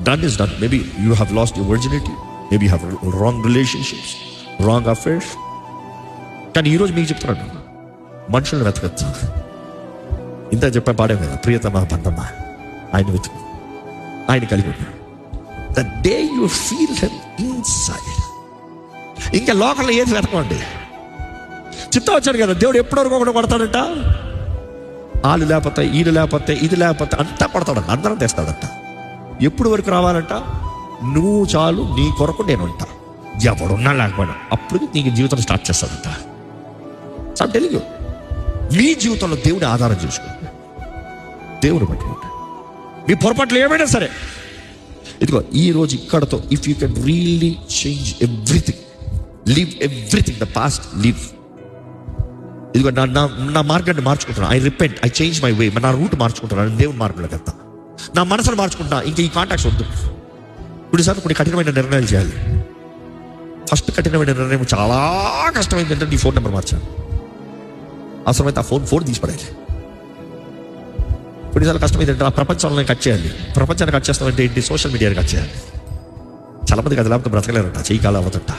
Done is done. Maybe you have lost your virginity. Maybe you have wrong relationships, wrong affairs. కానీ ఈరోజు మీకు చెప్తున్నాడు, మనుషులను వెతకచ్చు. ఇంత చెప్పా పాడే కదా, ప్రియతమా బంధమ్మా, ఆయన వెతుకు, ఆయన కలిగి ఉన్నాడు. The day you feel him inside, ఇంకా లోకల్లో ఏది వెతకండి. చెప్తా వచ్చాడు కదా, దేవుడు ఎప్పటివరకు ఒకటి కొడతాడంట. వాళ్ళు లేకపోతే, వీళ్ళు లేకపోతే, ఇది లేకపోతే అంతా కొడతాడంట, అందరం తెస్తాడంట. ఎప్పుడు వరకు రావాలంట? నువ్వు చాలు, నీ కొరకు నేను ఉంటా, ఎవడున్నా లేకపోయినా. అప్పుడు నీకు జీవితం స్టార్ట్ చేస్తాడంట. సార్ తెలుగు, మీ జీవితంలో దేవుడి ఆధారం చూసుకోండి, దేవుడు బట్టి ఉంటాడు. మీ పొరపాట్లు ఏమైనా సరే, ఇదిగో ఈ రోజు ఇక్కడతో, if you can really change everything, leave everything, the past leave. ఇదిగో నా మార్గాన్ని మార్చుకుంటున్నాను. I repent, I change my way. నా రూట్ మార్చుకుంటున్నాను, దేవుని మార్గంలోకి వెళ్తా. నా మనసును మార్చుకుంటున్నా, ఇంకా ఈ కాంటాక్ట్స్ వద్దు. కొన్నిసార్లు కొన్ని కఠినమైన నిర్ణయాలు చేయాలి. ఫస్ట్ కఠినమైన నిర్ణయం, చాలా కష్టమైంది అంటే నీ ఫోన్ నెంబర్ మార్చాను. అవసరమైతే ఆ ఫోన్ తీసి పడేయాలి. కొన్నిసార్లు కష్టమైంది అంటే ఆ ప్రపంచంలో కట్ చేయాలి. ప్రపంచాన్ని కట్ చేస్తామంటే ఏంటి? సోషల్ మీడియాని కట్ చేయాలి. చాలా మందికి అది లేకపోతే బ్రతకలేరంట, చెయ్యి కాలం అవుతుంట.